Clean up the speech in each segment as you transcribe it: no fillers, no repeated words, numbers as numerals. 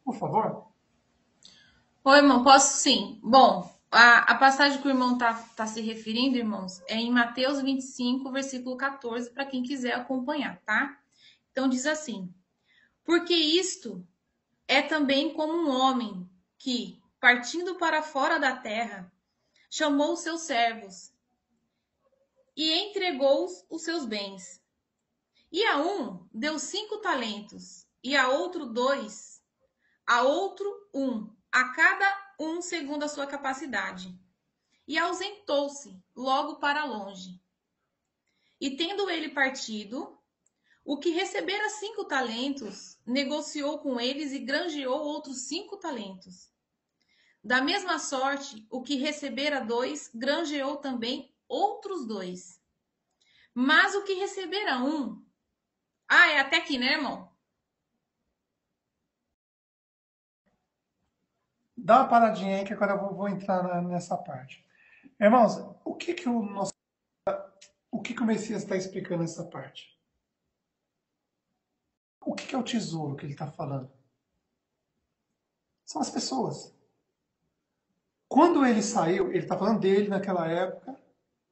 por favor? Oi, irmão, posso sim. Bom, a passagem que o irmão tá se referindo, irmãos, é em Mateus 25, versículo 14, para quem quiser acompanhar, tá? Então diz assim: Porque isto é também como um homem que, partindo para fora da terra, chamou os seus servos e entregou os seus bens. E a um deu 5 talentos, e a outro 2, a outro um, a cada um segundo a sua capacidade. E ausentou-se logo para longe. E tendo ele partido, o que recebera 5 talentos, negociou com eles e granjeou outros 5 talentos. Da mesma sorte, o que recebera 2, granjeou também outros 2. Mas o que recebera um... Ah, é até aqui, né, irmão? Dá uma paradinha aí que agora eu vou entrar nessa parte. Irmãos, o que que o Messias está explicando nessa parte? O que que é o tesouro que ele está falando? São as pessoas. Quando ele saiu, ele está falando dele naquela época,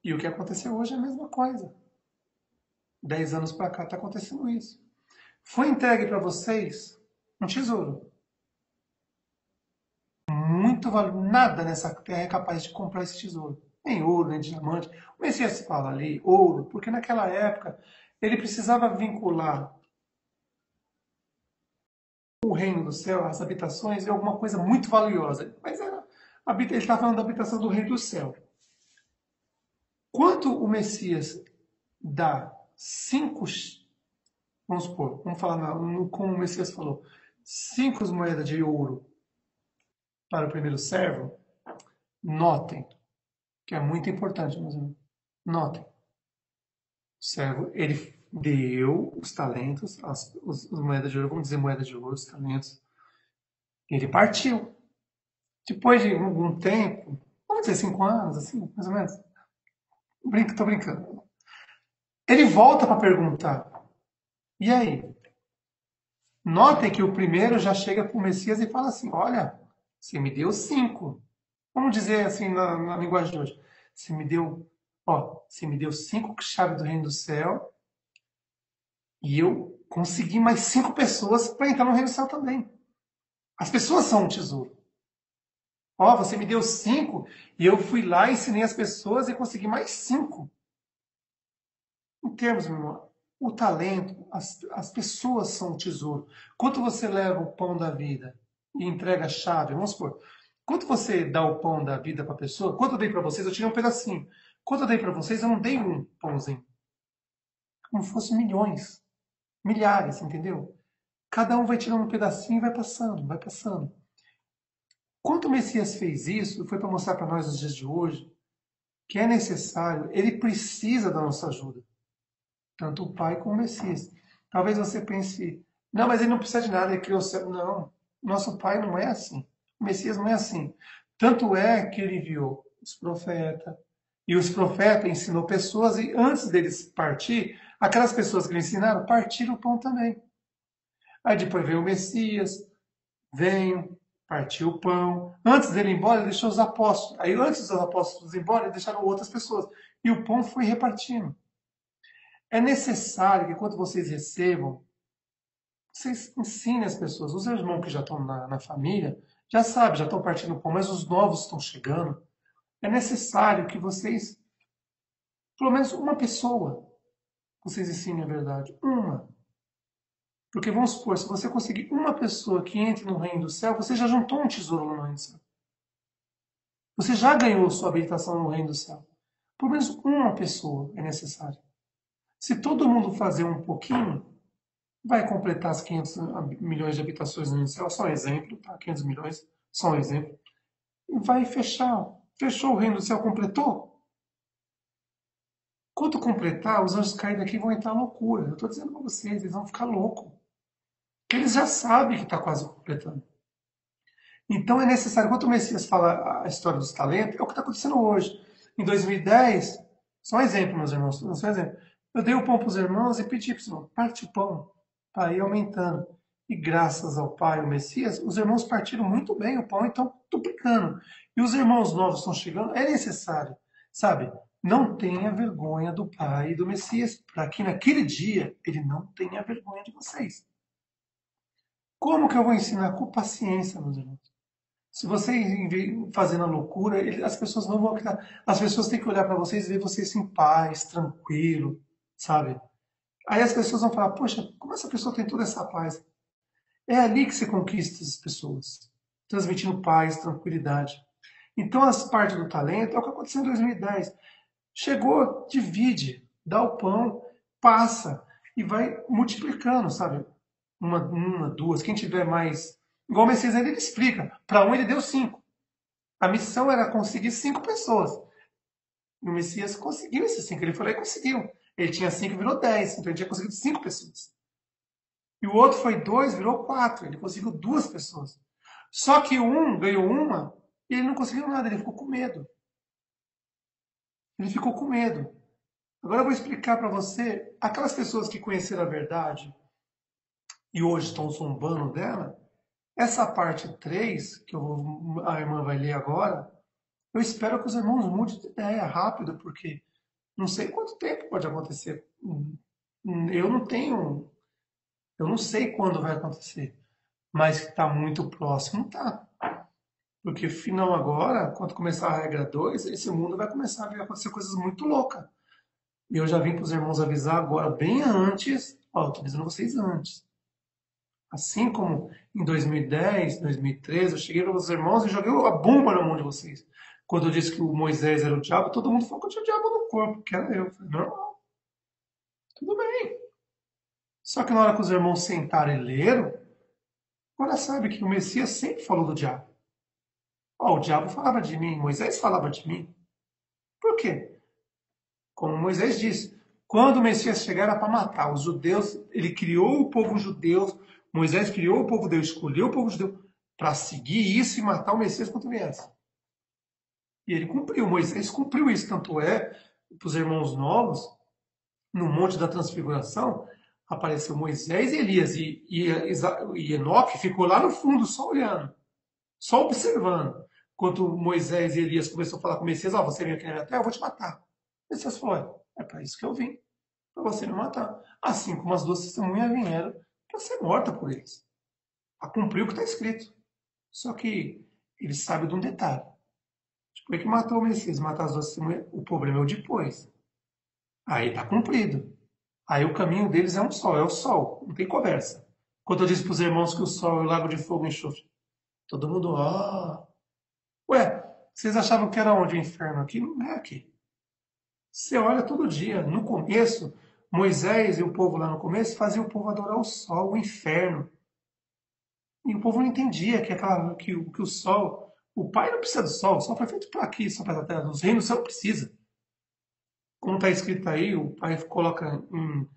e o que aconteceu hoje é a mesma coisa. 10 anos para cá está acontecendo isso. Foi entregue para vocês um tesouro. Muito valor, nada nessa terra é capaz de comprar esse tesouro. Nem ouro, nem diamante. O Messias fala ali, ouro, porque naquela época ele precisava vincular o reino do céu, as habitações, é alguma coisa muito valiosa. Mas ele está falando da habitação do reino do céu. Quanto o Messias dá 5, vamos supor, vamos falar como o Messias falou, 5 moedas de ouro para o primeiro servo, notem, que é muito importante, meus irmãos. Notem, o servo, ele deu os talentos, as moedas de ouro, vamos dizer moedas de ouro, os talentos, ele partiu. Depois de algum tempo, vamos dizer 5 anos, assim, mais ou menos, tô brincando. Ele volta para perguntar, e aí? Notem que o primeiro já chega para o Messias e fala assim: olha, você me deu 5. Vamos dizer assim na linguagem de hoje. Você me deu 5 chaves do reino do céu e eu consegui mais 5 pessoas para entrar no reino do céu também. As pessoas são um tesouro. Você me deu 5 e eu fui lá, ensinei as pessoas e consegui mais 5. Em termos, meu irmão, o talento, as pessoas são um tesouro. Quanto você leva o pão da vida e entrega a chave, vamos supor, quanto você dá o pão da vida para a pessoa, quanto eu dei para vocês, eu tirei um pedacinho. Quanto eu dei para vocês, eu não dei um pãozinho. Como fosse milhões, milhares, entendeu? Cada um vai tirando um pedacinho e vai passando, vai passando. Quando o Messias fez isso, foi para mostrar para nós nos dias de hoje que é necessário, ele precisa da nossa ajuda. Tanto o Pai como o Messias. Talvez você pense, não, mas ele não precisa de nada, ele criou o céu. Não, nosso Pai não é assim. O Messias não é assim. Tanto é que ele enviou os profetas, e os profetas ensinou pessoas, e antes deles partir, aquelas pessoas que ele ensinaram partiram o pão também. Aí depois veio o Messias, veio, partiu o pão. Antes dele ir embora, ele deixou os apóstolos. Aí antes dos apóstolos ir embora, eles deixaram outras pessoas. E o pão foi repartindo. É necessário que quando vocês recebam, vocês ensinem as pessoas. Os irmãos que já estão na família, já sabem, já estão partindo o pão, mas os novos estão chegando. É necessário que vocês, pelo menos uma pessoa, vocês ensinem a verdade. Uma. Porque vamos supor, se você conseguir uma pessoa que entre no reino do céu, você já juntou um tesouro lá no reino do céu. Você já ganhou sua habitação no reino do céu. Pelo menos uma pessoa é necessário. Se todo mundo fazer um pouquinho, vai completar as 500 milhões de habitações no céu, só um exemplo, tá? 500 milhões, só um exemplo. E vai fechar. Fechou o reino do céu, completou? Quando completar, os anjos caídos aqui vão entrar em loucura. Eu estou dizendo para vocês, eles vão ficar loucos. Porque eles já sabem que está quase completando. Então é necessário, quando o Messias fala a história dos talentos, é o que está acontecendo hoje. Em 2010, só um exemplo, meus irmãos, só um exemplo. Eu dei o pão para os irmãos e pedi para os irmãos, parte o pão, para ir aumentando. E graças ao Pai, o Messias, os irmãos partiram muito bem o pão e estão duplicando. E os irmãos novos estão chegando, é necessário, sabe? Não tenha vergonha do Pai e do Messias, para que naquele dia ele não tenha vergonha de vocês. Como que eu vou ensinar? Com paciência, meus irmãos. Se vocês fazendo a loucura, as pessoas não vão acreditar. As pessoas têm que olhar para vocês e ver vocês em paz, tranquilo, sabe? Aí as pessoas vão falar, poxa, como essa pessoa tem toda essa paz? É ali que você conquista as pessoas, transmitindo paz, tranquilidade. Então, as partes do talento é o que aconteceu em 2010. Chegou, divide, dá o pão, passa e vai multiplicando, sabe? Uma, duas. Quem tiver mais. Igual o Messias ele explica. Para um, ele deu 5. A missão era conseguir 5 pessoas. E o Messias conseguiu esses 5. Ele foi lá e conseguiu. Ele tinha 5 e virou 10. Então ele tinha conseguido 5 pessoas. E o outro foi 2, virou 4. Ele conseguiu 2 pessoas. Só que um ganhou uma e ele não conseguiu nada. Ele ficou com medo. Ele ficou com medo. Agora eu vou explicar para você. Aquelas pessoas que conheceram a verdade e hoje estão zombando dela, essa parte 3 que a irmã vai ler agora, eu espero que os irmãos mudem de ideia rápido, porque não sei quanto tempo pode acontecer. Eu não tenho, eu não sei quando vai acontecer, mas que está muito próximo, tá. Porque final agora, quando começar a regra 2, esse mundo vai começar a acontecer coisas muito loucas. E eu já vim para os irmãos avisar agora, bem antes, ó, eu estou avisando vocês antes. Assim como em 2010, 2013, eu cheguei para os irmãos e joguei a bomba na mão de vocês. Quando eu disse que o Moisés era o diabo, todo mundo falou que eu tinha o diabo no corpo, que era eu. Eu falei, normal, tudo bem. Só que na hora que os irmãos sentaram e leram, agora sabe que o Messias sempre falou do diabo. Ó, o diabo falava de mim, Moisés falava de mim. Por quê? Como Moisés disse, quando o Messias chegar era para matar os judeus, ele criou o povo judeu, Moisés criou o povo judeu, escolheu o povo judeu para seguir isso e matar o Messias quando viesse. E ele cumpriu, Moisés cumpriu isso, tanto é, para os irmãos novos, no Monte da Transfiguração, apareceu Moisés e Elias, e Enoque ficou lá no fundo, só olhando, só observando. Quando Moisés e Elias começaram a falar com o Messias, ó, você vem aqui na minha terra, eu vou te matar. O Messias falou, é para isso que eu vim, para você me matar. Assim como as duas testemunhas vieram para ser morta por eles, para cumprir o que está escrito. Só que eles sabem de um detalhe. Tipo, é que matou o Messias, matar as duas testemunhas, o problema é o depois. Aí está cumprido. Aí o caminho deles é o sol, não tem conversa. Quando eu disse para os irmãos que o sol é o lago de fogo e enxofre, todo mundo, ué, vocês achavam que era onde o inferno? Aqui não é aqui. Você olha todo dia. No começo, Moisés e o povo lá no começo faziam o povo adorar o sol, o inferno. E o povo não entendia que o sol, o pai não precisa do sol, o sol foi feito para aqui, só para a terra. Os reinos você não precisa. Como está escrito aí, o pai coloca em.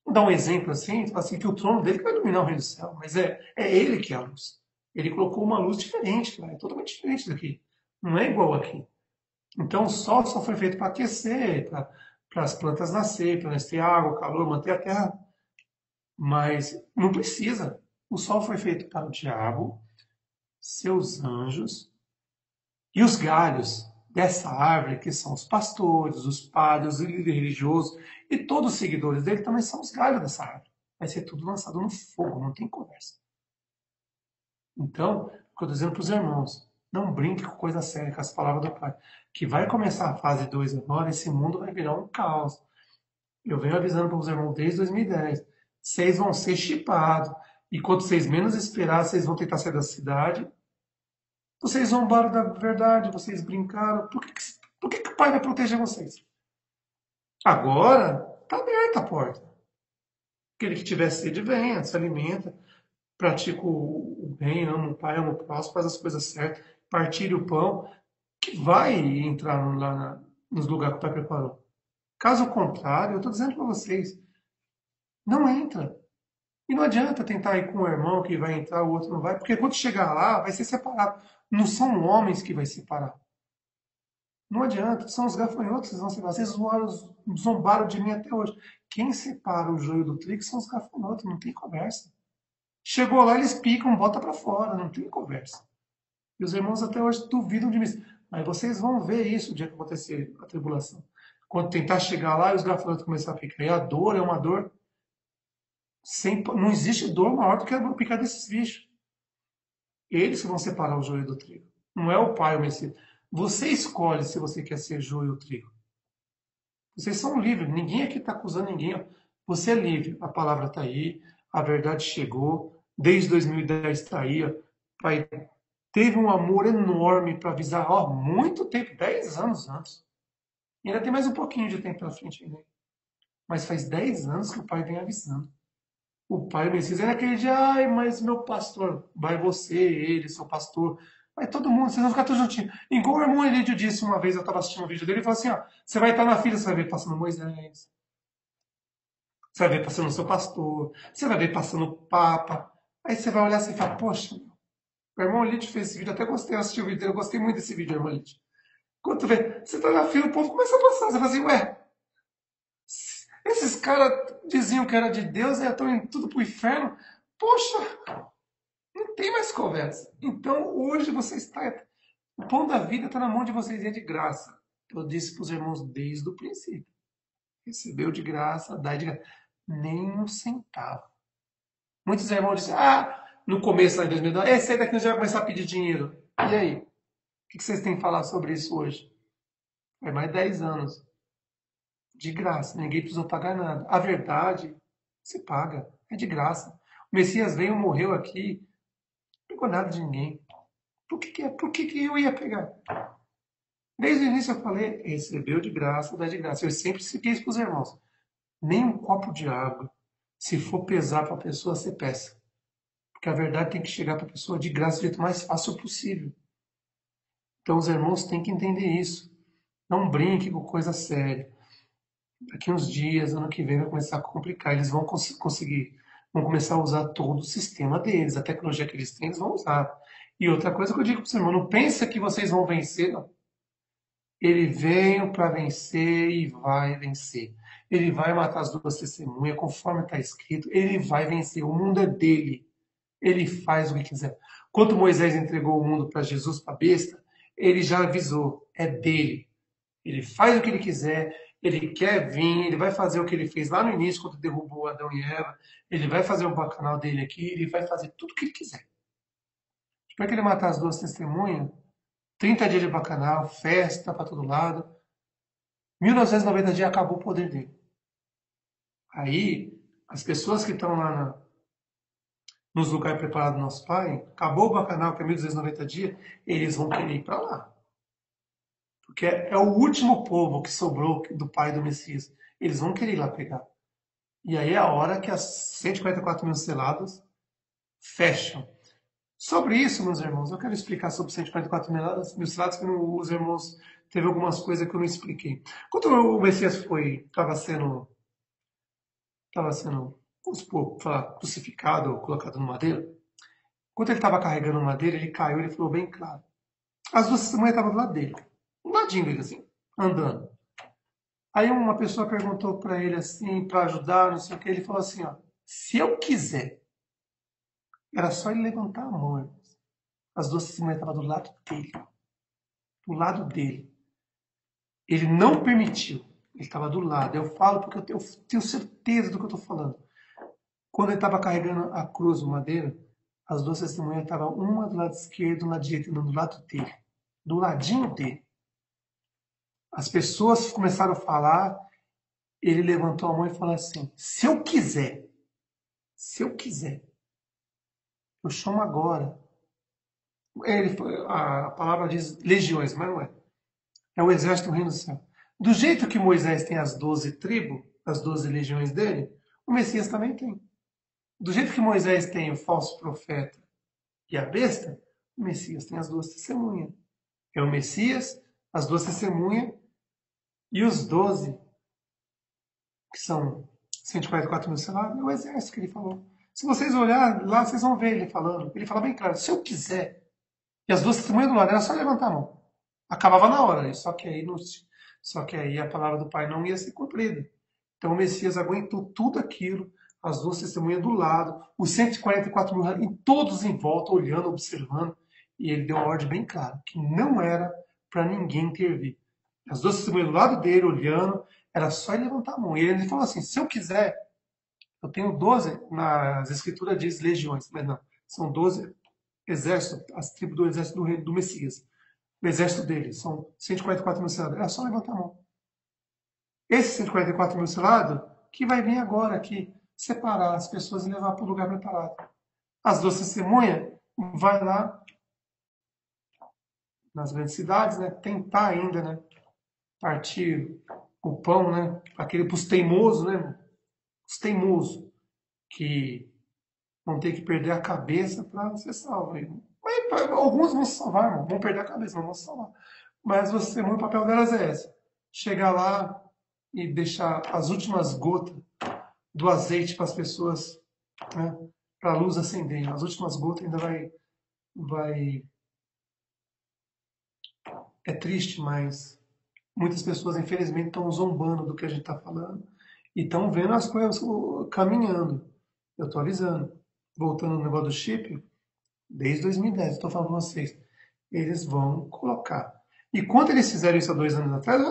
Vou dar um exemplo assim, fala assim, que o trono dele vai dominar o reino do céu, mas é ele que é a luz. Ele colocou uma luz diferente lá, é totalmente diferente daqui. Não é igual aqui. Então o sol só foi feito para aquecer, para as plantas nascer, para nós ter água, calor, manter a terra. Mas não precisa. O sol foi feito para o diabo, seus anjos e os galhos dessa árvore, que são os pastores, os padres, os líderes religiosos e todos os seguidores dele também são os galhos dessa árvore. Vai ser tudo lançado no fogo, não tem conversa. Então, o que eu estou dizendo para os irmãos, não brinque com coisa séria, com as palavras do Pai. Que vai começar a fase 2 agora, esse mundo vai virar um caos. Eu venho avisando para os irmãos desde 2010. Vocês vão ser chipados. E quando vocês menos esperar, vocês vão tentar sair da cidade. Vocês zombaram da verdade, vocês brincaram. Por que o Pai vai proteger vocês? Agora, está aberta a porta. Aquele que tiver sede, venha, se alimenta, pratica o bem, ama o Pai, ama o próximo, faz as coisas certas, partilha o pão, que vai entrar lá nos lugares que o Pai preparou. Caso contrário, eu estou dizendo para vocês, não entra. E não adianta tentar ir com o irmão que vai entrar, o outro não vai, porque quando chegar lá, vai ser separado. Não são homens que vai separar. Não adianta, são os gafanhotos que vão separar. Vocês zombaram de mim até hoje. Quem separa o joio do trigo são os gafanhotos, não tem conversa. Chegou lá, eles picam, bota para fora, não tem conversa. E os irmãos até hoje duvidam de mim. Mas vocês vão ver isso o dia que acontecer a tribulação. Quando tentar chegar lá e os gafanhotos começar a picar. E a dor é uma dor não existe dor maior do que a picar desses bichos. Eles que vão separar o joio do trigo. Não é o pai o Messias. Você escolhe se você quer ser joio ou trigo. Vocês são livres. Ninguém aqui está acusando ninguém. Você é livre. A palavra está aí. A verdade chegou. Desde 2010 está aí. O pai teve um amor enorme para avisar. Muito tempo. 10 anos antes. E ainda tem mais um pouquinho de tempo pela frente ainda. Mas faz 10 anos que o pai vem avisando. O pai, o Messias, é naquele dia, ai, mas meu pastor, vai você, ele, seu pastor, vai todo mundo, vocês vão ficar todos juntinhos. Igual o irmão Elídio disse uma vez, eu estava assistindo um vídeo dele, ele falou assim, ó, você vai estar na fila, você vai ver passando Moisés, você vai ver passando o seu pastor, você vai ver passando o Papa, aí você vai olhar assim e falar, poxa, o irmão Elídio fez esse vídeo, até gostei, eu assisti o vídeo dele, eu gostei muito desse vídeo, irmão Elídio. Quando tu vê, você tá na fila, o povo começa a passar, você fala assim, ué, esses caras diziam que era de Deus e estão indo tudo pro inferno. Poxa, não tem mais conversa. Então hoje você está. O pão da vida está na mão de vocês e é de graça. Eu disse para os irmãos desde o princípio. Recebeu de graça, dá de graça. Nem um centavo. Muitos irmãos dizem, no começo lá em 2009, esse aí daqui já vai começar a pedir dinheiro. E aí? O que vocês têm que falar sobre isso hoje? Faz mais de 10 anos. De graça, ninguém precisou pagar nada. A verdade se paga, é de graça. O Messias veio, morreu aqui, não pegou nada de ninguém. Por que eu ia pegar? Desde o início eu falei, recebeu de graça, dá de graça. Eu sempre citei isso para os irmãos. Nem um copo de água, se for pesar para a pessoa, você peça. Porque a verdade tem que chegar para a pessoa de graça do jeito mais fácil possível. Então os irmãos têm que entender isso. Não brinque com coisa séria. Daqui uns dias, ano que vem, vai começar a complicar. Eles vão vão começar a usar todo o sistema deles, a tecnologia que eles têm, eles vão usar. E outra coisa que eu digo para os irmãos, não pensa que vocês vão vencer, não. Ele veio para vencer e vai vencer. Ele vai matar as duas testemunhas, conforme está escrito. Ele vai vencer. O mundo é dele. Ele faz o que quiser. Quando Moisés entregou o mundo para Jesus, para a besta, ele já avisou. É dele. Ele faz o que ele quiser. Ele quer vir. Ele vai fazer o que ele fez lá no início, quando derrubou Adão e Eva. Ele vai fazer o bacanal dele aqui. Ele vai fazer tudo o que ele quiser. Depois que ele matar as duas testemunhas, 30 dias de bacanal, festa para todo lado. 1990 dias acabou o poder dele. Aí, as pessoas que estão lá nos lugares preparados do nosso Pai, acabou o bacanal, que é 1290 dias, eles vão querer ir para lá. Porque é o último povo que sobrou do Pai do Messias. Eles vão querer ir lá pegar. E aí é a hora que as 144 mil selados fecham. Sobre isso, meus irmãos, eu quero explicar sobre 144 mil selados, que os irmãos teve algumas coisas que eu não expliquei. Quando o Messias estava sendo, vamos supor, crucificado ou colocado no madeiro, quando ele estava carregando madeira, ele caiu, ele falou bem claro. As duas testemunhas estavam do lado dele, um ladinho dele assim, andando. Aí uma pessoa perguntou para ele assim, para ajudar, não sei o que, ele falou assim, ó, se eu quiser, era só ele levantar a mão. As duas testemunhas estavam do lado dele. Do lado dele. Ele não permitiu. Ele estava do lado. Eu falo porque eu tenho certeza do que eu estou falando. Quando ele estava carregando a cruz, madeira, as duas testemunhas estavam uma do lado esquerdo, do lado direito, do lado dele. Do ladinho dele. As pessoas começaram a falar, ele levantou a mão e falou assim, se eu quiser, eu chamo agora. A palavra diz legiões, mas não é. É o exército do reino do céu. Do jeito que Moisés tem as 12 tribos, as 12 legiões dele, o Messias também tem. Do jeito que Moisés tem o falso profeta e a besta, o Messias tem as duas testemunhas. É o Messias, as duas testemunhas e os 12, que são 144 mil selados, é o exército que ele falou. Se vocês olharem lá, vocês vão ver ele falando. Ele fala bem claro, se eu quiser. E as duas testemunhas do lado, era só levantar a mão. Acabava na hora, só que aí a palavra do Pai não ia ser cumprida. Então o Messias aguentou tudo aquilo, as 2 testemunhas do lado, os 144 mil, e todos em volta, olhando, observando, e ele deu uma ordem bem clara, que não era para ninguém intervir. As 2 testemunhas do lado dele, olhando, era só ele levantar a mão. E ele falou assim, se eu quiser, eu tenho 12, nas escrituras diz legiões, mas não, são 12 exércitos, as tribos do exército do Messias. O exército dele, são 144 mil selados, era só levantar a mão. Esse 144 mil selado, que vai vir agora aqui, separar as pessoas e levar para o lugar preparado. As 2 testemunhas, vai lá, nas grandes cidades, né, tentar ainda, né, partir o pão, né, aquele para os teimosos, né, os teimosos, que vão ter que perder a cabeça para ser salvo. Mas, alguns vão se salvar, irmão, vão perder a cabeça, não vão se salvar. Mas você, o papel delas é esse: chegar lá e deixar as últimas gotas do azeite para as pessoas, né, para a luz acender. As últimas gotas ainda vai. É triste, mas muitas pessoas, infelizmente, estão zombando do que a gente está falando e estão vendo as coisas caminhando. Eu estou avisando. Voltando no negócio do chip, desde 2010, estou falando para vocês, eles vão colocar. E quando eles fizeram isso há 2 anos atrás,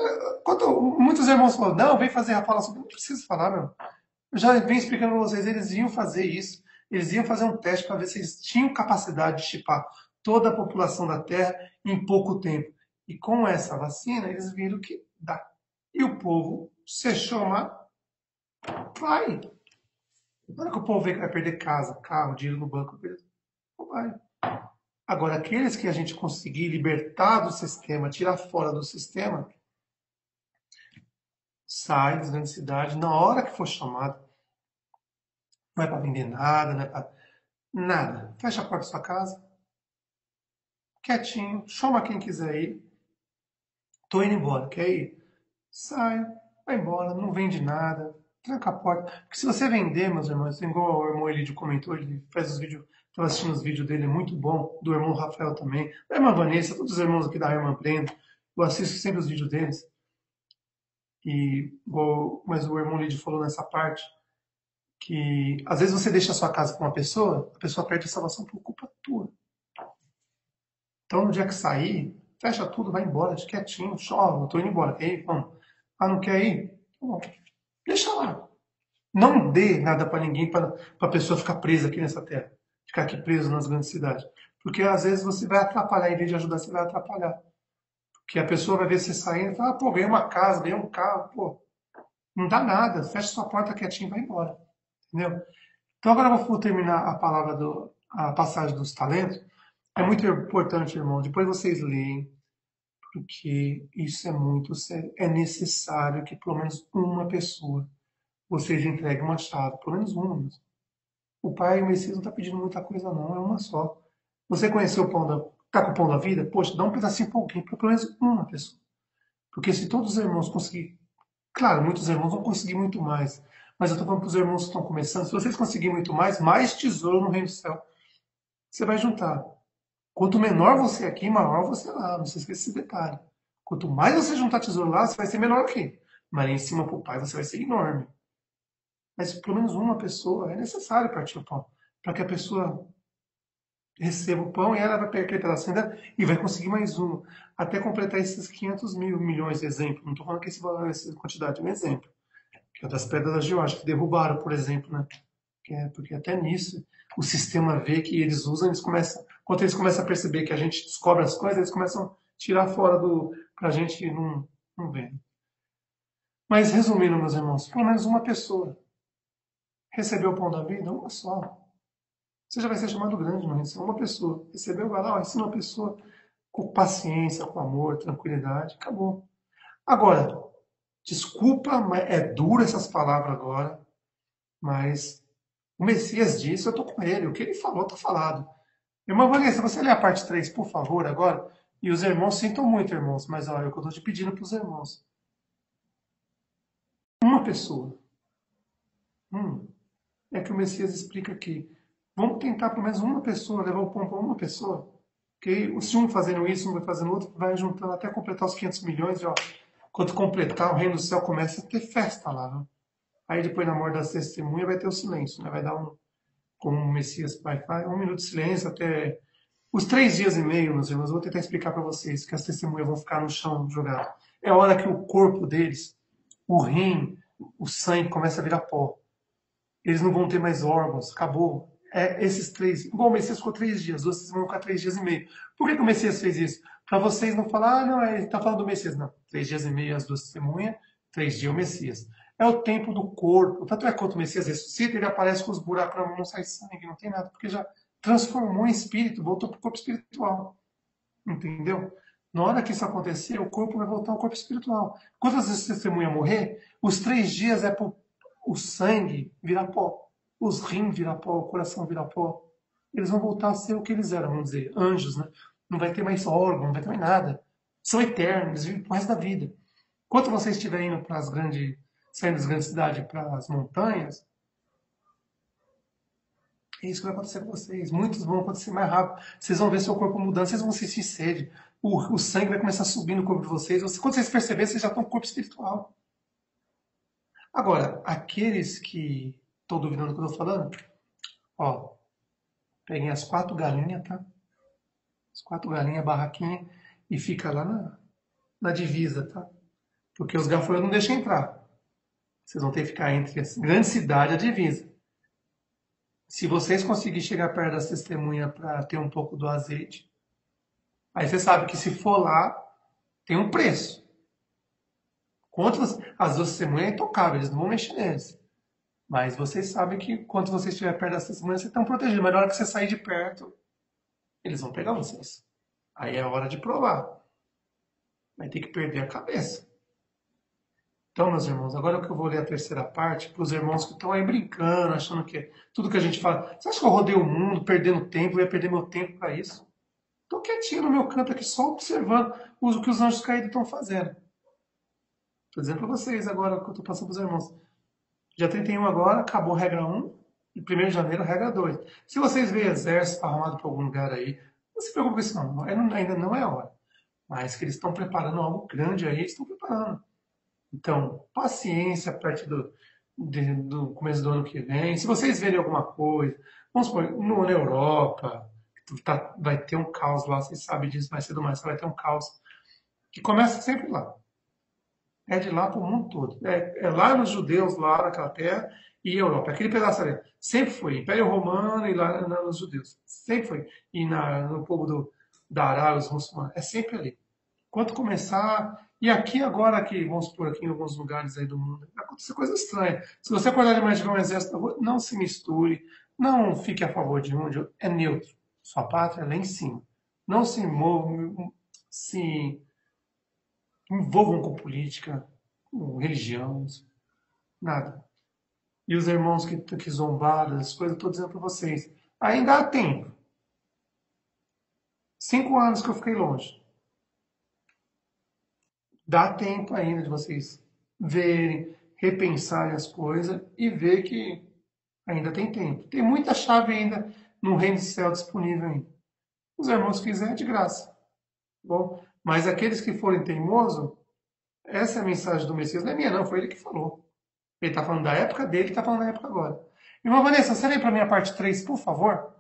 muitos irmãos falaram, não, vem fazer a fala sobre. Não precisa falar, meu. Eu já venho explicando para vocês, eles iam fazer isso, eles iam fazer um teste para ver se eles tinham capacidade de chipar toda a população da Terra em pouco tempo. E com essa vacina, eles viram que dá. E o povo se chama, vai. Na hora que o povo vê que vai perder casa, carro, dinheiro no banco, vai. Agora, aqueles que a gente conseguir libertar do sistema, tirar fora do sistema, sai das grandes cidades, na hora que for chamado, não é para vender nada, não é para nada. Fecha a porta da sua casa, quietinho, chama quem quiser ir. Tô indo embora, quer ir? Sai, vai embora, não vende nada, tranca a porta. Porque se você vender, meus irmãos, igual o irmão Elidio comentou, ele faz os vídeos, estava assistindo os vídeos dele, é muito bom, do irmão Rafael também, da irmã Vanessa, todos os irmãos aqui da irmã Brenda, eu assisto sempre os vídeos deles. Mas o irmão Elidio falou nessa parte, que às vezes você deixa a sua casa com uma pessoa, a pessoa perde a salvação por culpa tua. Então, no dia que sair, fecha tudo, vai embora, de quietinho, chora, eu tô indo embora, quer ir? Vamos. Ah, não quer ir? Bom, deixa lá. Não dê nada para ninguém, para a pessoa ficar presa aqui nessa terra, ficar aqui preso nas grandes cidades. Porque às vezes você vai atrapalhar, em vez de ajudar, você vai atrapalhar. Porque a pessoa vai ver você saindo e fala, pô, ganhei uma casa, ganhei um carro, pô, não dá nada, fecha sua porta quietinho e vai embora. Entendeu? Então agora eu vou terminar a passagem dos talentos. É muito importante, irmão, depois vocês leem, porque isso é muito sério. É necessário que pelo menos uma pessoa vocês entreguem uma chave, pelo menos uma. O Pai e o Messias não está pedindo muita coisa, não, é uma só. Você conheceu o pão tá com o pão da vida? Poxa, dá um pedacinho para alguém, para pelo menos uma pessoa. Porque se todos os irmãos conseguirem, claro, muitos irmãos vão conseguir muito mais, mas eu estou falando para os irmãos que estão começando, se vocês conseguirem muito mais tesouro no reino do céu, você vai juntar. Quanto menor você aqui, maior você lá. Não se esqueça esse detalhe. Quanto mais você juntar tesouro lá, você vai ser menor aqui. Mas em cima para o Pai você vai ser enorme. Mas pelo menos uma pessoa é necessário partir o pão. Para que a pessoa receba o pão e ela vai pegar aquele pedacinho dela e vai conseguir mais um. Até completar esses 500 mil milhões de exemplo. Não estou falando que esse valor, essa quantidade é um exemplo. Que é das pedras da geóide que derrubaram, por exemplo, né? Porque até nisso o sistema vê que eles usam, quando eles começam a perceber que a gente descobre as coisas, eles começam a tirar fora pra gente não ver. Mas resumindo, meus irmãos, pelo menos uma pessoa recebeu o pão da vida, uma só. Você já vai ser chamado grande, mas uma pessoa. Recebeu o valor, ensina uma pessoa com paciência, com amor, tranquilidade, acabou. Agora, desculpa, mas é duro essas palavras agora, mas o Messias disse, eu estou com ele. O que ele falou, está falado. Irmã Vanessa, você lê a parte 3, por favor, agora? E os irmãos sintam muito, irmãos, mas olha, é o que eu estou te pedindo para os irmãos. Uma pessoa. É que o Messias explica aqui. Vamos tentar pelo menos uma pessoa, levar o pão para uma pessoa. Okay? Se um fazendo isso, um vai fazendo outro, vai juntando até completar os 500 milhões. E, ó, quando completar, o reino do céu começa a ter festa lá. Né? Aí depois na morte das testemunhas vai ter o silêncio, né? Vai dar como o Messias Pai faz, 1 minuto de silêncio até os 3 dias e meio, meus irmãos. Eu vou tentar explicar para vocês que as testemunhas vão ficar no chão jogadas. É a hora que o corpo deles, o rim, o sangue começa a virar pó. Eles não vão ter mais órgãos, acabou. Esses 3. Bom, o Messias ficou 3 dias, vocês vão ficar 3 dias e meio. Por que o Messias fez isso? Para vocês não falar, não, ele está falando do Messias. Não, 3 dias e meio as 2 testemunhas, 3 dias o Messias. É o tempo do corpo. Tanto é que quando o Messias ressuscita, ele aparece com os buracos na mão, não sai sangue, não tem nada, porque já transformou em espírito, voltou para o corpo espiritual. Entendeu? Na hora que isso acontecer, o corpo vai voltar ao corpo espiritual. Quando as testemunhas morrer, os 3 dias é para o sangue virar pó, os rins virar pó, o coração virar pó. Eles vão voltar a ser o que eles eram, vamos dizer, anjos, né? Não vai ter mais órgão, não vai ter mais nada. São eternos, eles vivem pro resto da vida. Enquanto vocês estiverem indo para as grandes, saindo das grandes cidades para as montanhas, é isso que vai acontecer com vocês. Muitos vão acontecer mais rápido. Vocês vão ver seu corpo mudando, vocês vão sentir sede. O sangue vai começar a subir no corpo de vocês. Quando vocês perceberem, vocês já estão com o corpo espiritual. Agora, aqueles que estão duvidando do que eu estou falando, ó, peguem as 4 galinhas, tá? As 4 galinhas, barraquinha, e fica lá na divisa, tá? Porque os gafanhotos não deixam entrar. Vocês vão ter que ficar entre a grande cidade e a divisa. Se vocês conseguirem chegar perto das testemunhas para ter um pouco do azeite, aí você sabe que se for lá, tem um preço. Contra as 2 testemunhas é intocável, eles não vão mexer neles. Mas vocês sabem que quando você estiver perto das testemunhas, vocês estão protegidos. Mas na hora que você sair de perto, eles vão pegar vocês. Aí é a hora de provar. Vai ter que perder a cabeça. Então, meus irmãos, agora que eu vou ler a terceira parte, para os irmãos que estão aí brincando, achando que tudo que a gente fala. Você acha que eu rodei o mundo perdendo tempo, eu ia perder meu tempo para isso? Estou quietinho no meu canto aqui, só observando o que os anjos caídos estão fazendo. Estou dizendo para vocês agora o que eu estou passando para os irmãos. Dia 31 agora, acabou a regra 1, e 1 de janeiro, regra 2. Se vocês veem exército arrumado para algum lugar aí, não se preocupe com isso não, ainda não é a hora. Mas que eles estão preparando algo grande aí, eles estão preparando. Então, paciência a partir do começo do ano que vem. Se vocês verem alguma coisa, vamos supor, na Europa, vai ter um caos lá, vocês sabem disso, mais cedo ou mais cedo vai ter um caos, que começa sempre lá. É de lá para o mundo todo. É lá nos judeus, lá naquela terra, e Europa. Aquele pedaço ali. Sempre foi. Império Romano e lá nos judeus. Sempre foi. E no povo da Arábia, os muçulmanos. É sempre ali. Quando começar. E aqui agora, aqui, vamos supor, aqui em alguns lugares aí do mundo, vai acontecer coisa estranha. Se você acordar de mais de um exército, não se misture, não fique a favor de um, de outro. É neutro. Sua pátria é lá em cima. Não se envolvam com política, com religião, nada. E os irmãos que zombaram, as coisas, eu estou dizendo para vocês, ainda há tempo. 5 anos que eu fiquei longe. Dá tempo ainda de vocês verem, repensarem as coisas e ver que ainda tem tempo. Tem muita chave ainda no reino do céu disponível ainda. Os irmãos quiserem, é de graça. Bom, mas aqueles que forem teimosos, essa é a mensagem do Messias, não é minha não, foi ele que falou. Ele está falando da época dele, está falando da época agora. Irmã Vanessa, você lê para mim a parte 3, por favor?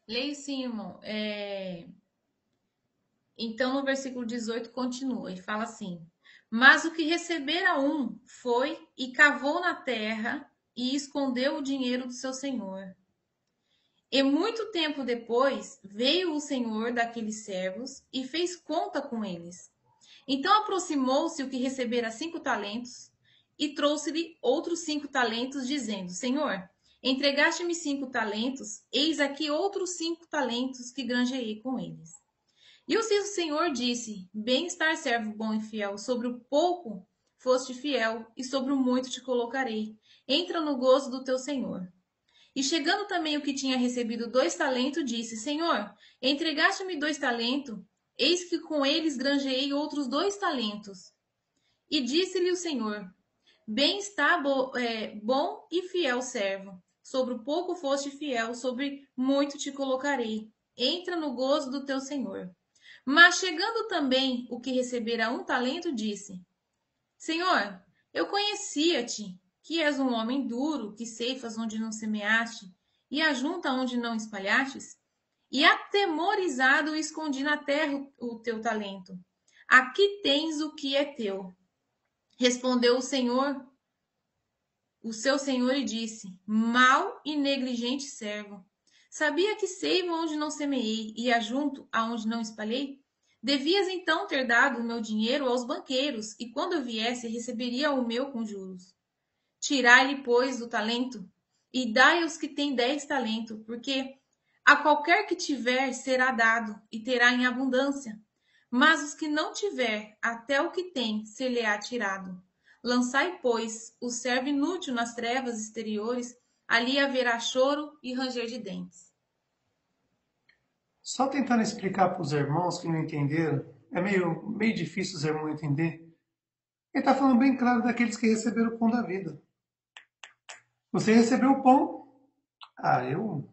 Leio sim, irmão. Então, no versículo 18, continua e fala assim: Mas o que recebera um foi e cavou na terra e escondeu o dinheiro do seu senhor. E muito tempo depois veio o senhor daqueles servos e fez conta com eles. Então aproximou-se o que recebera 5 talentos e trouxe-lhe outros 5 talentos, dizendo: Senhor, entregaste-me 5 talentos, eis aqui outros 5 talentos que granjeei com eles. E o seu senhor disse: Bem-estar, servo bom e fiel, sobre o pouco foste fiel, e sobre o muito te colocarei. Entra no gozo do teu senhor. E chegando também o que tinha recebido 2 talentos, disse: Senhor, entregaste-me 2 talentos, eis que com eles granjeei outros 2 talentos. E disse-lhe o Senhor: Bem-estar, bom e fiel servo. Sobre o pouco foste fiel, sobre muito te colocarei. Entra no gozo do teu senhor. Mas chegando também o que recebera 1 talento, disse: Senhor, Eu conhecia-te, que és um homem duro, que ceifas onde não semeaste, e ajunta onde não espalhastes, e atemorizado escondi na terra o teu talento. Aqui tens o que é teu. Respondeu o seu senhor, e disse: Mau e negligente servo. Sabia que seivo onde não semeei e ajunto aonde não espalhei? Devias então ter dado o meu dinheiro aos banqueiros, e quando eu viesse, receberia o meu com juros. Tirai-lhe, pois, o talento, e dai aos que têm 10 talentos, porque a qualquer que tiver será dado, e terá em abundância. Mas os que não tiver, até o que tem, ser-lhe-á tirado. Lançai, pois, o servo inútil nas trevas exteriores, ali haverá choro e ranger de dentes. Só tentando explicar para os irmãos que não entenderam, é meio difícil os irmãos entender. Ele está falando bem claro daqueles que receberam o pão da vida. Você recebeu o pão, eu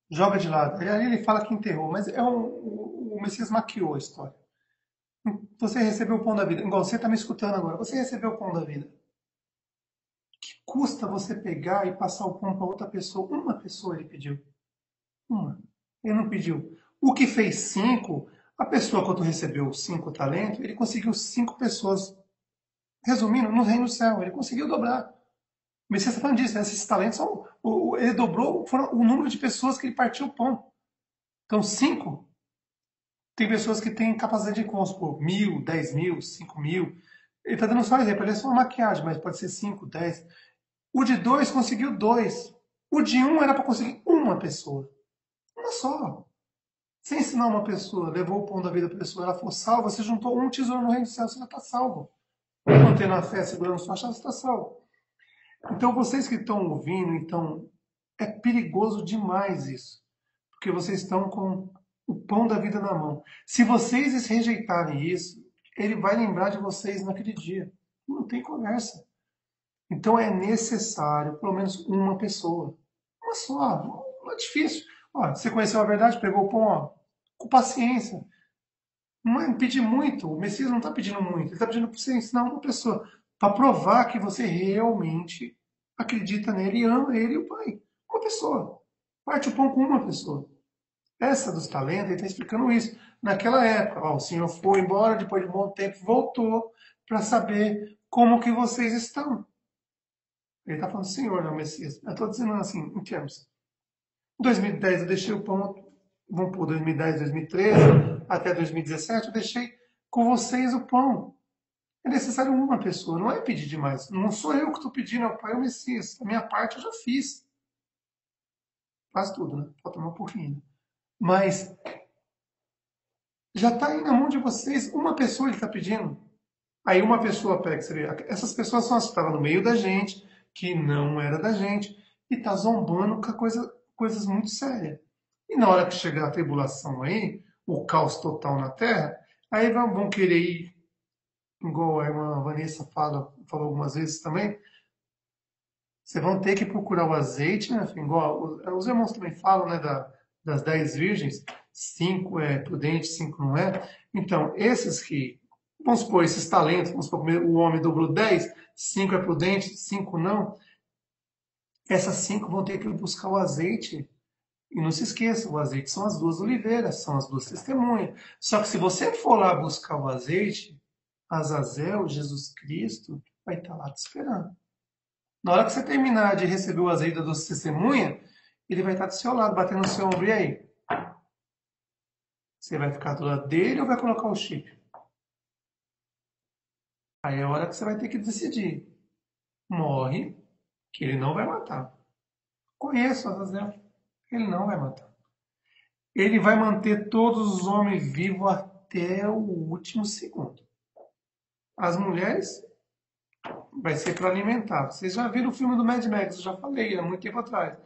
joga de lado. Ali ele fala que enterrou, mas o Messias maquiou a história. Você recebeu o pão da vida, igual você está me escutando agora. Você recebeu o pão da vida. Que custa você pegar e passar o pão para outra pessoa? Uma pessoa ele pediu. Uma. Ele não pediu. O que fez 5, a pessoa quando recebeu 5 talentos, ele conseguiu 5 pessoas. Resumindo, no reino do céu, ele conseguiu dobrar. O Messias está falando disso, né? Esses talentos são. Ele dobrou o número de pessoas que ele partiu o pão. Então, 5. Tem pessoas que têm capacidade de consumo, 1.000, 10.000, 5.000. Ele está dando só um exemplo, ele é só uma maquiagem, mas pode ser 5, 10. O de 2 conseguiu 2. O de 1 era para conseguir uma pessoa. Uma só. Você ensinar uma pessoa, levou o pão da vida para a pessoa, ela for salva, você juntou um tesouro no reino do céu, você já está salvo. Mantendo a fé, segurando sua chave, você está salvo. Então, vocês que estão ouvindo, então, é perigoso demais isso. Porque vocês estão com o pão da vida na mão. Se vocês rejeitarem isso, ele vai lembrar de vocês naquele dia. Não tem conversa. Então é necessário, pelo menos uma pessoa. Uma só. Não é difícil. Ó, você conheceu a verdade, pegou o pão, ó, com paciência. Não é pedir muito. O Messias não está pedindo muito. Ele está pedindo para você ensinar uma pessoa. Para provar que você realmente acredita nele e ama ele e o Pai. Uma pessoa. Parte o pão com uma pessoa. Essa dos talentos, ele está explicando isso. Naquela época, ó, o Senhor foi embora, depois de um bom tempo, voltou para saber como que vocês estão. Ele está falando Senhor, não Messias. Eu estou dizendo assim, em termos. Em 2010 eu deixei o pão, vamos por 2010, 2013, até 2017, eu deixei com vocês o pão. É necessário uma pessoa, não é pedir demais. Não sou eu que estou pedindo, é o Pai e o Messias. A minha parte eu já fiz. Faz tudo, né? Falta um pouquinho. Mas já está aí na mão de vocês. Uma pessoa ele está pedindo. Aí uma pessoa pega, você vê, essas pessoas são as que estavam no meio da gente, que não era da gente, e está zombando com coisas muito sérias. E na hora que chegar a tribulação aí, o caos total na Terra, aí vão querer ir, igual a irmã Vanessa falou algumas vezes também, vocês vão ter que procurar o azeite, né? Igual os irmãos também falam, né, das 10 virgens, 5 é prudente, 5 não é. Então, esses que, vamos supor, esses talentos, vamos supor, o homem dobrou 10, 5 é prudente, 5 não. Essas 5 vão ter que buscar o azeite. E não se esqueça, o azeite são as 2 oliveiras, são as 2 testemunhas. Só que se você for lá buscar o azeite, Azazel, Jesus Cristo, vai estar lá te esperando. Na hora que você terminar de receber o azeite da testemunha, ele vai estar do seu lado, batendo no seu ombro. E aí? Você vai ficar do lado dele ou vai colocar o chip? Aí é a hora que você vai ter que decidir. Morre, que ele não vai matar. Conheço Azazel, ele não vai matar. Ele vai manter todos os homens vivos até o último segundo. As mulheres vai ser para alimentar. Vocês já viram o filme do Mad Max, eu já falei há muito tempo atrás.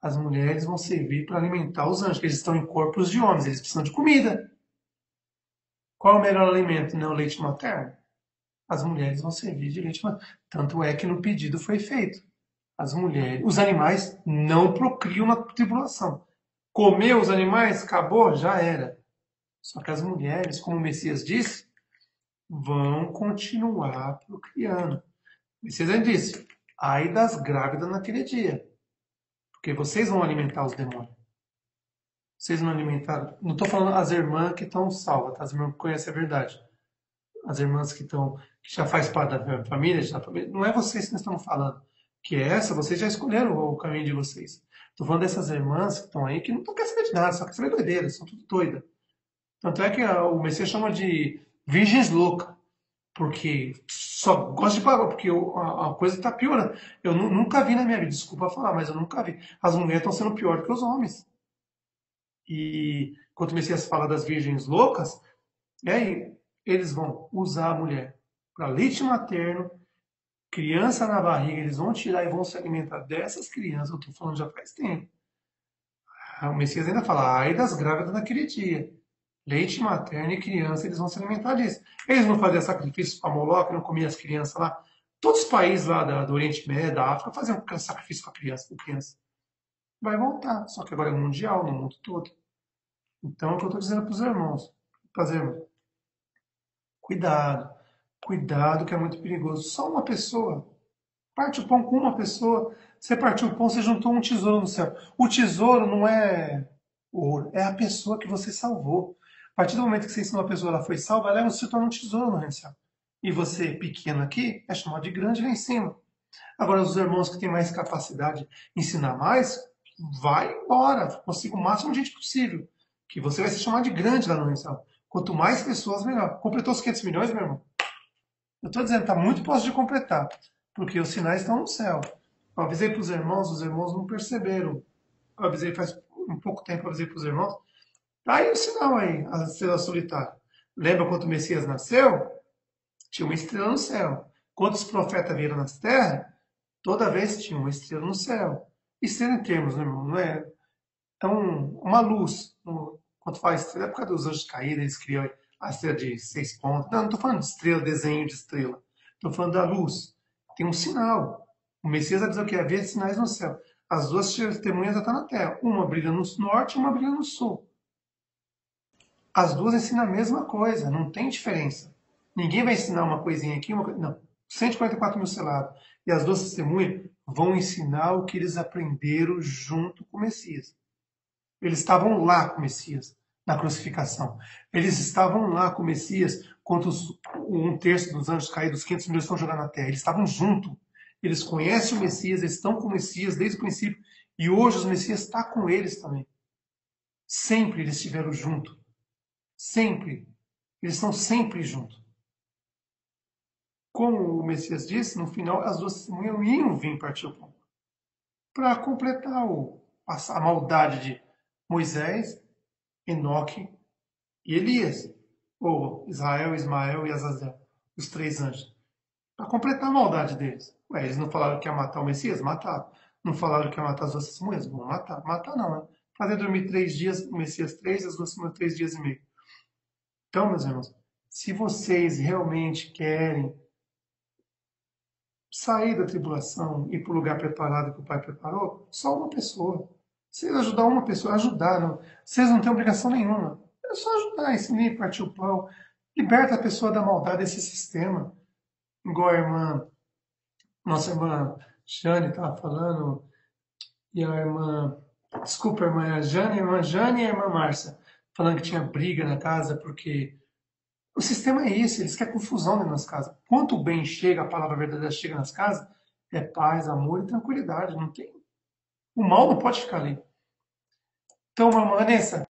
As mulheres vão servir para alimentar os anjos, porque eles estão em corpos de homens, eles precisam de comida. Qual é o melhor alimento? Não é o leite materno? As mulheres vão servir de leite materno. Tanto é que no pedido foi feito. As mulheres, os animais não procriam na tribulação. Comeu os animais, acabou, já era. Só que as mulheres, como o Messias disse, vão continuar procriando. Messias disse, ai das grávidas naquele dia, porque vocês vão alimentar os demônios. Vocês não alimentaram. Não estou falando as irmãs que estão salvas, tá? As irmãs que conhecem a verdade. As irmãs que já faz parte da família, não é vocês que nós estamos falando. Que é essa, vocês já escolheram o caminho de vocês. Estou falando dessas irmãs que estão aí, que não estão querendo saber de nada, só querem saber doideira, são tudo doidas. Tanto é que o Messias chama de virgens loucas, porque só gosta de pagar, porque a coisa está piorando. Eu nunca vi na minha vida, desculpa falar, mas eu nunca vi. As mulheres estão sendo pior que os homens. E quando o Messias fala das virgens loucas, eles vão usar a mulher para leite materno, criança na barriga, eles vão tirar e vão se alimentar dessas crianças. Eu estou falando já faz tempo. O Messias ainda fala, ai das grávidas naquele dia. Leite materno e criança, eles vão se alimentar disso. Eles não faziam sacrifícios para Moloque, não comiam as crianças lá. Todos os países lá do Oriente Médio, da África, faziam sacrifício para criança. Vai voltar, só que agora é mundial, no mundo todo. Então, é o que eu estou dizendo para os irmãos. Fazer, cuidado. Cuidado, que é muito perigoso. Só uma pessoa. Parte o pão com uma pessoa. Você partiu o pão, você juntou um tesouro no céu. O tesouro não é ouro, é a pessoa que você salvou. A partir do momento que você ensinou a pessoa, ela foi salva, ela se torna um tesouro no reino do céu. E você, pequeno aqui, é chamado de grande lá em cima. Agora, os irmãos que têm mais capacidade de ensinar mais, vai embora. Consiga o máximo de gente possível. Que você vai ser chamado de grande lá no reino do céu. Quanto mais pessoas, melhor. Completou os 500 milhões, meu irmão? Eu estou dizendo, está muito próximo de completar. Porque os sinais estão no céu. Eu avisei para os irmãos não perceberam. Eu avisei faz um pouco tempo, eu avisei para os irmãos. Tá aí o sinal aí, a estrela solitária. Lembra quando o Messias nasceu? Tinha uma estrela no céu. Quando os profetas vieram na terra, toda vez tinha uma estrela no céu. Estrela em termos, né, irmão? Não é? É uma luz. Quando fala estrela, é por causa dos anjos caídos, eles criam a estrela de 6 pontos. Não estou falando de estrela, desenho de estrela. Estou falando da luz. Tem um sinal. O Messias avisou que ia haver sinais no céu. As duas testemunhas já estão na terra. Uma brilha no norte e uma brilha no sul. As duas ensinam a mesma coisa, não tem diferença. Ninguém vai ensinar uma coisinha aqui, não. 144 mil selados. E as duas testemunhas vão ensinar o que eles aprenderam junto com o Messias. Eles estavam lá com o Messias, na crucificação. Eles estavam lá com o Messias, quando um terço dos anjos caídos, 500 milhões estão jogando na terra. Eles estavam juntos. Eles conhecem o Messias, eles estão com o Messias desde o princípio. E hoje o Messias está com eles também. Sempre eles estiveram juntos. Sempre. Eles estão sempre juntos. Como o Messias disse, no final as duas testemunhas iam vir partir o pão. Para completar a maldade de Moisés, Enoque e Elias. Ou Israel, Ismael e Azazel. Os 3 anjos. Para completar a maldade deles. Ué, eles não falaram que ia matar o Messias? Mataram. Não falaram que ia matar as duas testemunhas? Vão matar. Matar não, né? Fazer dormir 3 dias, o Messias 3, as duas testemunhas 3 dias e meio. Então, meus irmãos, se vocês realmente querem sair da tribulação e ir para o lugar preparado que o Pai preparou, só uma pessoa. Se ajudar uma pessoa, ajudar, não. Vocês não têm obrigação nenhuma. É só ajudar, ensinar, partir o pão. Liberta a pessoa da maldade desse sistema. Igual a nossa irmã Jane estava falando, e a desculpa, a irmã Jane e a irmã Márcia, falando que tinha briga na casa porque o sistema é esse, eles querem confusão dentro das casas. Quanto o bem chega, a palavra verdadeira chega nas casas, é paz, amor e tranquilidade. Não tem. O mal não pode ficar ali. Então, Vanessa,